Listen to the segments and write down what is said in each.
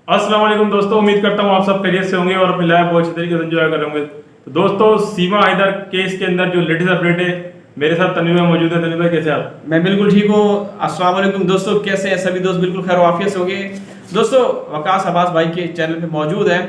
अस्सलाम वालेकुम दोस्तों, उम्मीद करता हूँ आप सब खैरियत से होंगे और अपनी लाइफ बहुत अच्छी तरीके से एंजॉय कर रहे होंगे। तो दोस्तों, सीमा हैदर केस के अंदर जो लेटेस्ट अपडेट है, मेरे साथ तनवीर भाई मौजूद है। तनवीर भाई कैसे आप? मैं बिल्कुल ठीक हूँ। अस्सलाम वालेकुम दोस्तों, कैसे हैं सभी दोस्त? बिल्कुल खैर वाफियत से होंगे। दोस्तों, वकास अब्बास भाई के चैनल पे मौजूद है।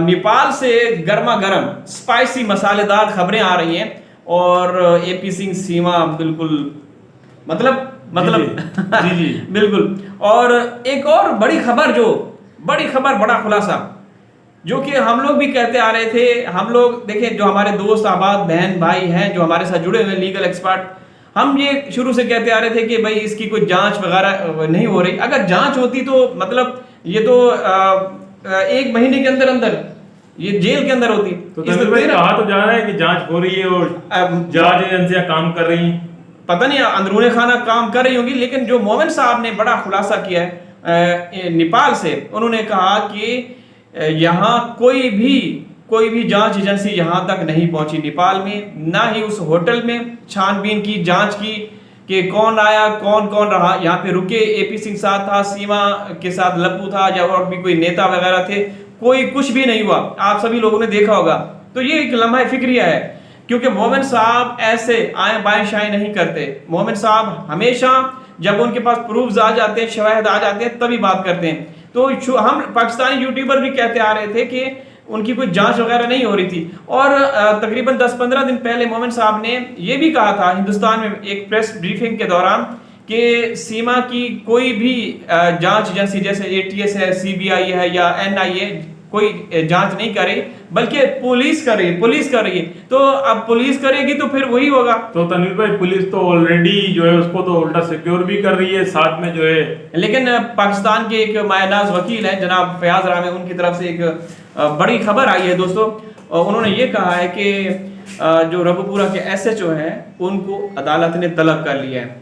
नेपाल से गर्मा गर्म स्पाइसी मसालेदार खबरें आ रही हैं और एपी सिंह सीमा बिल्कुल मतलब जी जी बिल्कुल। और एक और बड़ी खबर बड़ा खुलासा जो कि हम लोग भी कहते आ रहे थे। हम लोग देखें, जो हमारे दोस्त आबाद बहन भाई हैं जो हमारे साथ जुड़े हुए लीगल एक्सपर्ट, हम ये शुरू से कहते आ रहे थे कि भाई इसकी कोई जांच वगैरह नहीं हो रही। अगर जांच होती तो मतलब ये तो 1 महीने के अंदर अंदर ये जेल के अंदर होती। तो तनवीर भाई कहा तो जा रहा है कि जांच हो रही है और जांच एजेंसियां काम कर रही हैं। पता नहीं अंदरूनी खाना काम कर रही होगी, लेकिन जो मोमिन साहब ने बड़ा खुलासा किया है नेपाल से, उन्होंने कहा कि यहाँ कोई भी जांच एजेंसी यहाँ तक नहीं पहुंची नेपाल में, ना ही उस होटल में छानबीन की जांच की कि कौन आया कौन कौन रहा, यहाँ पे रुके। एपी सिंह साथ था, सीमा के साथ लप्पू था, या और भी कोई नेता वगैरह थे, कोई कुछ भी नहीं हुआ। आप सभी लोगों ने देखा होगा। तो ये एक लम्हा फिक्रिया है, क्योंकि मोमिन साहब ऐसे आए बाएं शाएं नहीं करते। मोमिन साहब हमेशा जब उनके पास प्रूफ्स आ जाते हैं, शवाहिद आ जाते हैं, तभी बात करते हैं। तो हम पाकिस्तानी यूट्यूबर भी कहते आ रहे थे कि उनकी कोई जांच वगैरह नहीं हो रही थी। और तकरीबन 10-15 दिन पहले मोमिन साहब ने ये भी कहा था हिंदुस्तान में एक प्रेस ब्रीफिंग के दौरान कि सीमा की कोई भी जांच एजेंसी जैसे एटीएस है, सीबीआई है या एनआईए कोई जांच नहीं करे, बल्कि पुलिस कर रही है। तो अब पुलिस करेगी तो फिर वही होगा। तो तनवीर भाई, पुलिस तो ऑलरेडी जो है उसको तो उल्टा सिक्योर भी कर रही है साथ में जो है। लेकिन पाकिस्तान के एक मायनाज वकील है जनाब फयाज रामे, उनकी तरफ से एक बड़ी खबर आई है दोस्तों। उन्होंने ये कहा है कि जो रबुपुरा के एसएचओ हैं उनको अदालत ने तलब कर लिया है।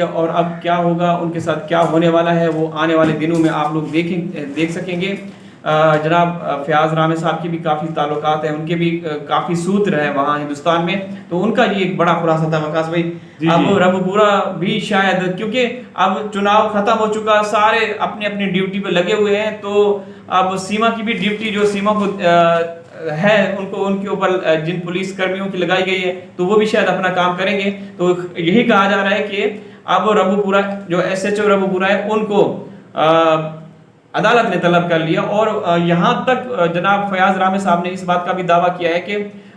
और अब क्या होगा, उनके साथ क्या होने वाला है, वो आने वाले दिनों में आप लोग देख सकेंगे। जनाब फयाज रामे साहब की भी काफ़ी ताल्लुकात हैं, उनके भी काफ़ी सूत्र हैं वहाँ हिंदुस्तान में। तो उनका ये एक बड़ा खुलासा था वकास भाई। अब रबुपुरा भी शायद, क्योंकि अब चुनाव खत्म हो चुका, सारे अपनी अपनी ड्यूटी पे लगे हुए हैं, तो अब सीमा की भी ड्यूटी जो सीमा को है उनके ऊपर जिन पुलिस कर्मियों की लगाई गई है, तो वो भी शायद अपना काम करेंगे। तो यही कहा जा रहा है कि अब रबुपुरा जो एसएचओ रबुपुरा है उनको अदालत ने तलब कर लिया। और यहाँ तक जनाब फयाज रामे साहब ने इस बात का भी दावा किया है कि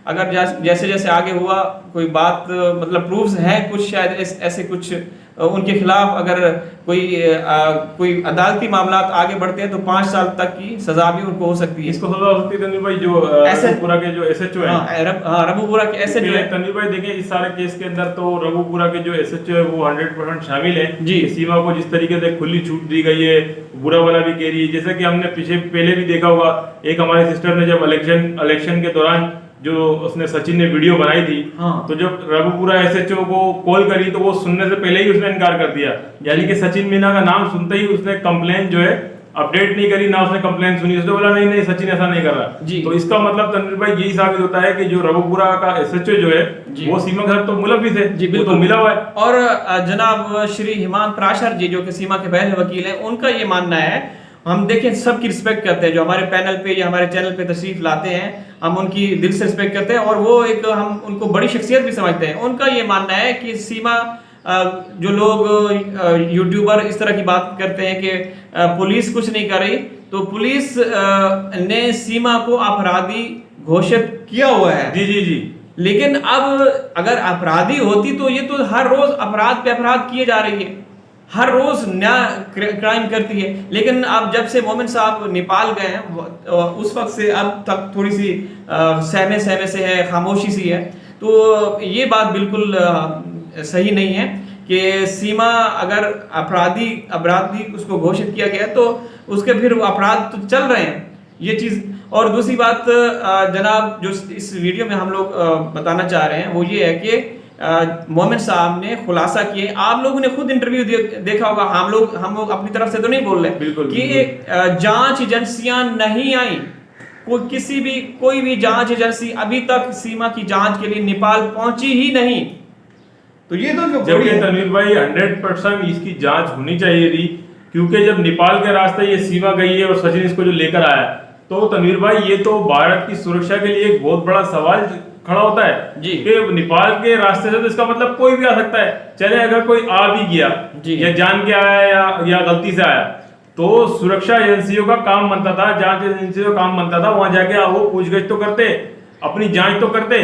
अगर जैसे जैसे आगे हुआ कोई बात, मतलब प्रूफ्स हैं कुछ, शायद ऐसे कुछ उनके खिलाफ अगर कोई अदालती मामला आगे बढ़ते हैं तो 5 साल तक की सजा भी उनको हो सकती है। इसको सजा हो सकती है तनवीर भाई, जो रबुपुरा के जो एसएचओ है। रबुपुरा के एसएचओ है। तनवीर भाई देखिए, इस सारे केस के अंदर तो रबुपुरा के जो एसएचओ है वो 100% शामिल है जी। सीमा को जिस तरीके से खुली छूट दी गई है, बुरा वाला भी कह रही है। जैसे कि हमने पहले भी देखा होगा, एक हमारे सिस्टर ने जब इलेक्शन के दौरान जो उसने सचिन ने वीडियो बनाई थी, तो जब रबुपुरा एसएचओ को कॉल करी तो वो सुनने से पहले ही उसने इनकार कर दिया। यानी कि सचिन मीना का नाम सुनते ही उसने कंप्लेन जो है अपडेट नहीं करी, ना उसने कंप्लेन सुनी। उसने बोला नहीं सचिन ऐसा नहीं कर रहा जी। तो इसका मतलब तनवीर भाई यही साबित होता है कि जो रबुपुरा का एसएचओ जो है वो सीमा के साथ तो मुलविस है जी, बिल्कुल तो मिला हुआ है। और जनाब श्री हिमांत प्राशर जी जो कि सीमा के पहले वकील हैं, उनका ये मानना है, हम देखें सबकी रिस्पेक्ट करते हैं, जो हमारे पैनल पे या हमारे चैनल पे तशरीफ लाते हैं, हम उनकी दिल से रिस्पेक्ट करते हैं और वो एक हम उनको बड़ी शख्सियत भी समझते हैं। उनका ये मानना है कि सीमा, जो लोग यूट्यूबर इस तरह की बात करते हैं कि पुलिस कुछ नहीं कर रही, तो पुलिस ने सीमा को अपराधी घोषित किया हुआ है जी। लेकिन अब अगर अपराधी होती तो ये तो हर रोज अपराध पे अपराध किए जा रही है, हर रोज नया क्राइम करती है। लेकिन अब जब से मोमिन साहब नेपाल गए हैं उस वक्त से अब तक थोड़ी सी सहमे से है, खामोशी सी है। तो ये बात बिल्कुल सही नहीं है कि सीमा अगर अपराधी उसको घोषित किया गया तो उसके फिर अपराध तो चल रहे हैं, ये चीज़। और दूसरी बात जनाब जो इस वीडियो में हम लोग बताना चाह रहे हैं वो ये है कि मोमिन साहब ने खुलासा किए। आप लोगों ने खुद इंटरव्यू देखा होगा, हम लोग अपनी तरफ से तो नहीं बोल रहे कि जांच एजेंसियां नहीं आई, कोई भी जांच एजेंसी अभी तक सीमा की जांच के लिए नेपाल पहुंची ही नहीं। तो ये तो जबकि तनवीर भाई 100% इसकी जांच होनी चाहिए थी। क्योंकि जब नेपाल के रास्ते ये सीमा गई है और सचिन इसको जो लेकर आया है, तो तनवीर भाई ये तो भारत की सुरक्षा के लिए एक बहुत बड़ा सवाल खड़ा होता है जी। कि नेपाल के रास्ते से तो इसका मतलब कोई भी आ सकता है। चले अगर कोई आ भी गया जी। या जान के आया या गलती से आया, तो सुरक्षा एजेंसियों का काम बनता था, जांच एजेंसियों का काम बनता था, वहां जाके वो पूछगछ तो करते, अपनी जांच तो करते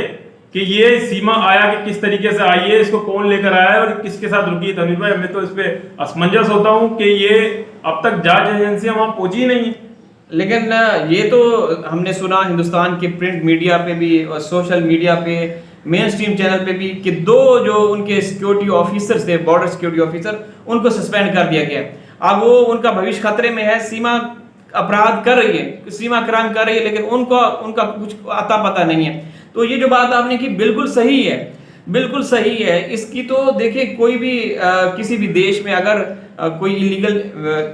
कि ये सीमा आया कि किस तरीके से आई है, इसको कौन लेकर आया है और किसके साथ रुकी है। तनवीर भाई मैं तो इस पे असमंजस होता हूँ कि ये अब तक जांच एजेंसियां वहां पहुंची ही नहीं है। लेकिन ये तो हमने सुना हिंदुस्तान के प्रिंट मीडिया पे भी और सोशल मीडिया पे, मेन स्ट्रीम चैनल पे भी, कि 2 जो उनके सिक्योरिटी ऑफिसर्स थे, बॉर्डर सिक्योरिटी ऑफिसर, उनको सस्पेंड कर दिया गया। अब वो उनका भविष्य खतरे में है। सीमा अपराध कर रही है, सीमा क्राइम कर रही है, लेकिन उनका कुछ अता पता नहीं है। तो ये जो बात आपने की बिल्कुल सही है, बिल्कुल सही है। इसकी तो देखिए कोई भी किसी भी देश में अगर कोई इलीगल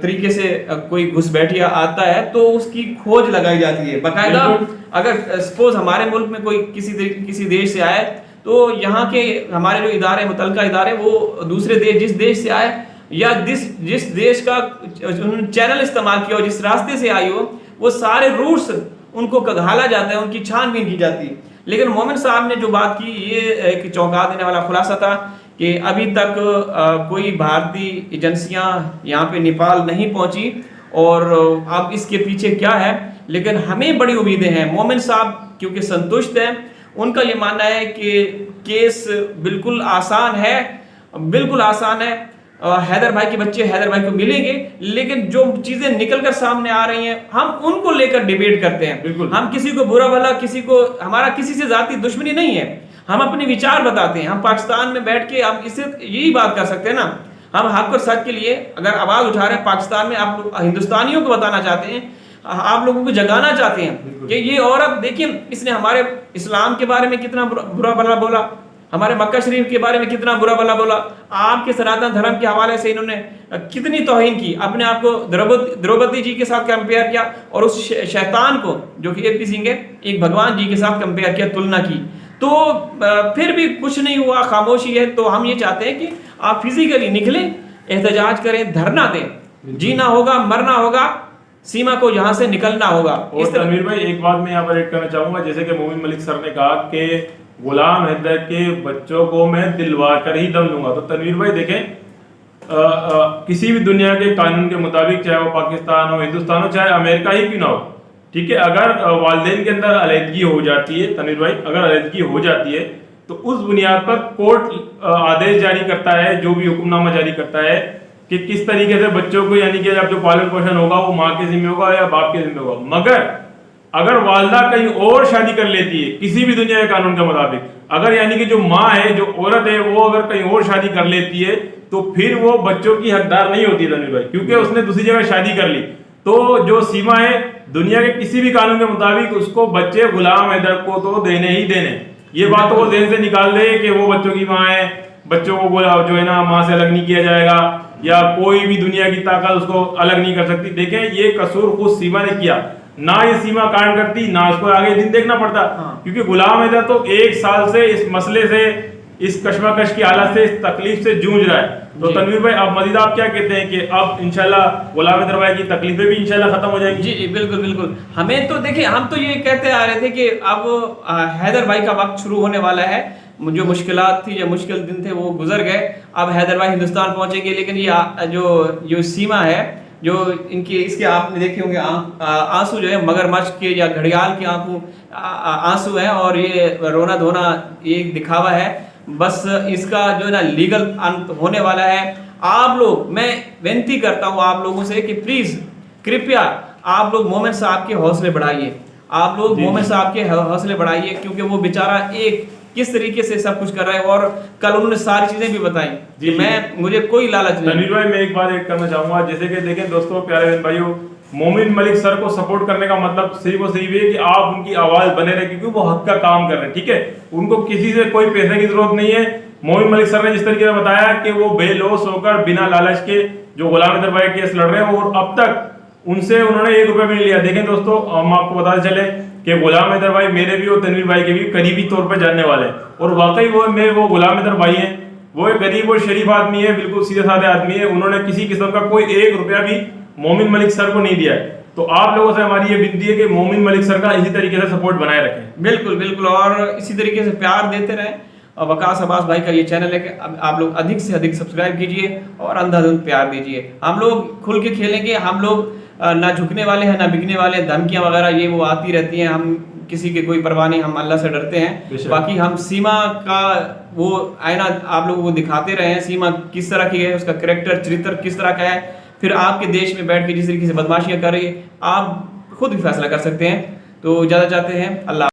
तरीके से कोई घुसपैठिया आता है तो उसकी खोज लगाई जाती है बाकायदा। अगर सपोज हमारे मुल्क में कोई किसी देश से आए, तो यहाँ के हमारे जो इदारे, मुतलका इदारे, वो दूसरे देश, जिस देश से आए या जिस देश का उन्होंने चैनल इस्तेमाल किया हो, जिस रास्ते से आई हो, वो सारे रूट्स उनको घाला जाता है, उनकी छानबीन की जाती है। लेकिन मोमिन साहब ने जो बात की, ये एक चौंका देने वाला खुलासा था कि अभी तक कोई भारतीय एजेंसियां यहाँ पे नेपाल नहीं पहुंची और अब इसके पीछे क्या है। लेकिन हमें बड़ी उम्मीदें हैं। मोमिन साहब क्योंकि संतुष्ट हैं, उनका ये मानना है कि केस बिल्कुल आसान है, बिल्कुल आसान है। हैदर भाई के बच्चे हैदर भाई को मिलेंगे, लेकिन जो चीजें निकलकर सामने आ रही हैं हम उनको लेकर डिबेट करते हैं। बिल्कुल। हम किसी को बुरा भला, हमारा किसी से जाती दुश्मनी नहीं है, हम अपने विचार बताते हैं। हम पाकिस्तान में बैठ के हम इससे यही बात कर सकते हैं ना, हम हक और सच के लिए अगर आवाज उठा रहे हैं पाकिस्तान में, आप हिंदुस्तानियों को बताना चाहते हैं, आप लोगों को जगाना चाहते हैं कि ये औरत देखिए, इसने हमारे इस्लाम के बारे में कितना बुरा भला बोला, हमारे मक्का शरीफ के बारे में कितना बुरा भला बोला, आपके सनातन धर्म के हवाले से इन्होंने कितनी तौहीन की, अपने आप को द्रौपदी जी के साथ कंपेयर किया और उस शैतान को जो कि AP सिंह है, एक भगवान जी के साथ कंपेयर किया, तुलना की। तो फिर भी कुछ नहीं हुआ, खामोशी है। तो हम ये चाहते हैं कि आप फिजिकली निकलें, एहतजाज करें, धरना दें, जीना होगा, मरना होगा, सीमा को यहाँ से निकलना होगा। और तनवीर भाई एक बात मैं यहाँ पर ऐड करना चाहूंगा, जैसे कि मोमिन मलिक सर ने कहा कि गुलाम हैदर के बच्चों को मैं दिलवा कर ही दम लूंगा। तो तनवीर भाई देखें, किसी भी दुनिया के कानून के मुताबिक, चाहे वो पाकिस्तान हो, हिंदुस्तान हो, चाहे अमेरिका ही क्यों ना हो, ठीक है, अगर वालिदैन के अंदर अलहदगी हो जाती है, तनवीर भाई अगर अलहदगी हो जाती है, तो उस बुनियाद पर कोर्ट आदेश जारी करता है, जो भी हुक्मनामा जारी करता है कि किस तरीके से बच्चों को, यानी कि अब जो पालन पोषण होगा वो माँ के जिम्मे होगा या बाप के जिम्मे होगा। मगर अगर वालदा कहीं और शादी कर लेती है, किसी भी दुनिया के कानून के मुताबिक, अगर यानी कि जो माँ है, जो औरत है, वो अगर कहीं और शादी कर लेती है, तो फिर वो बच्चों की हकदार नहीं होती तनवीर भाई, क्योंकि उसने दूसरी जगह शादी कर ली। तो जो सीमा है दुनिया के किसी भी कानून के मुताबिक, उसको बच्चे गुलाम हैदर को तो देने ही देने। ये बात तो वो ज़हन से निकाल दे कि वो बच्चों की माँ है, बच्चों को जो है ना माँ से अलग नहीं किया जाएगा, या कोई भी दुनिया की ताकत उसको अलग नहीं कर सकती। देखें, ये कसूर खुद सीमा ने किया, ना ये सीमा कांड करती, ना उसको आगे दिन देखना पड़ता। क्योंकि गुलाम हैदर तो 1 साल से इस मसले से, इस कश्मकश की हालत से, इस तकलीफ से जूझ रहा है। तो तनवीर भाई अब मजीद आप क्या कहते हैं कि अब इंशाल्लाह गुलाम हैदर भाई की तकलीफें भी इंशाल्लाह खत्म हो जाएंगी? जी बिल्कुल बिल्कुल। हमें तो देखिए, हम तो ये कहते आ रहे थे कि अब हैदर भाई का वक्त शुरू होने वाला है, जो मुश्किलात थी, जो मुश्किल दिन थे वो गुजर गए, अब हैदर भाई हिंदुस्तान पहुंचेंगे। लेकिन ये जो सीमा है, जो इनकी, इसके आपने देखे होंगे आंसू जो है मगरमच्छ के या घड़ियाल के आंसू है, और ये रोना धोना एक दिखावा है। बस इसका जो है ना लीगल अंत होने वाला है। आप लोग, मैं विनती करता हूँ आप लोगों से कि प्लीज कृपया आप लोग मोमिन साहब के हौसले बढ़ाइए, आप लोग मोमिन साहब के हौसले बढ़ाइए, क्योंकि वो बेचारा एक किस तरीके से सब कुछ कर रहा है, और कल उन्होंने सारी चीजें भी बताई कि मुझे कोई लालच नहीं। तनवीर भाई मैं एक बात ऐड करना चाहूंगा, जैसे कि देखें दोस्तों, प्यारे बहन भाइयों, मोमिन मलिक सर को सपोर्ट करने का मतलब सिर्फ और सिर्फ ये कि आप उनकी आवाज बने रहे, क्योंकि वो हक का काम कर रहे हैं, ठीक है, उनको किसी से कोई पैसे की जरूरत नहीं है। मोमिन मलिक सर ने जिस तरीके से बताया कि वो बेलौस होकर बिना लालच के जो गुलाम हैदर भाई केस लड़ रहे हैं, और अब तक उनसे उन्होंने 1 रुपया भी नहीं लिया। देखें दोस्तों, हम आपको बताते चले कि गुलाम हैदर भाई मेरे भी और तनवीर भाई के भी करीबी तौर पर जानने वाले हैं, और वाकई वो गुलाम हैदर भाई हैं। वो एक गरीब और शरीफ आदमी है, बिल्कुल सीधे साधे आदमी है। उन्होंने किसी किस्म का कोई 1 रुपया भी मोमिन मलिक सर को नहीं दिया है। तो आप लोगों से हमारी ये विनती है कि मोमिन मलिक सर का इसी तरीके से सपोर्ट बनाए रखें। बिल्कुल बिल्कुल, और इसी तरीके से प्यार देते रहें। और वकास अब्बास भाई का ये चैनल है कि आप लोग अधिक से अधिक सब्सक्राइब कीजिए और अंधाधुंध प्यार दीजिए। हम लोग खुल के खेलेंगे, हम लोग ना झुकने वाले हैं ना बिकने वाले हैं। धमकियां वगैरह ये वो आती रहती हैं, हम किसी के कोई परवाह नहीं, हम अल्लाह से डरते हैं। बाकी हम सीमा का वो आईना आप लोगों को दिखाते रहे हैं, सीमा किस तरह की है, उसका कैरेक्टर चरित्र किस तरह का है। फिर आपके देश में बैठ के जिस तरीके से बदमाशियां कर रही है, आप खुद भी फैसला कर सकते हैं। तो ज़्यादा चाहते हैं। अल्लाह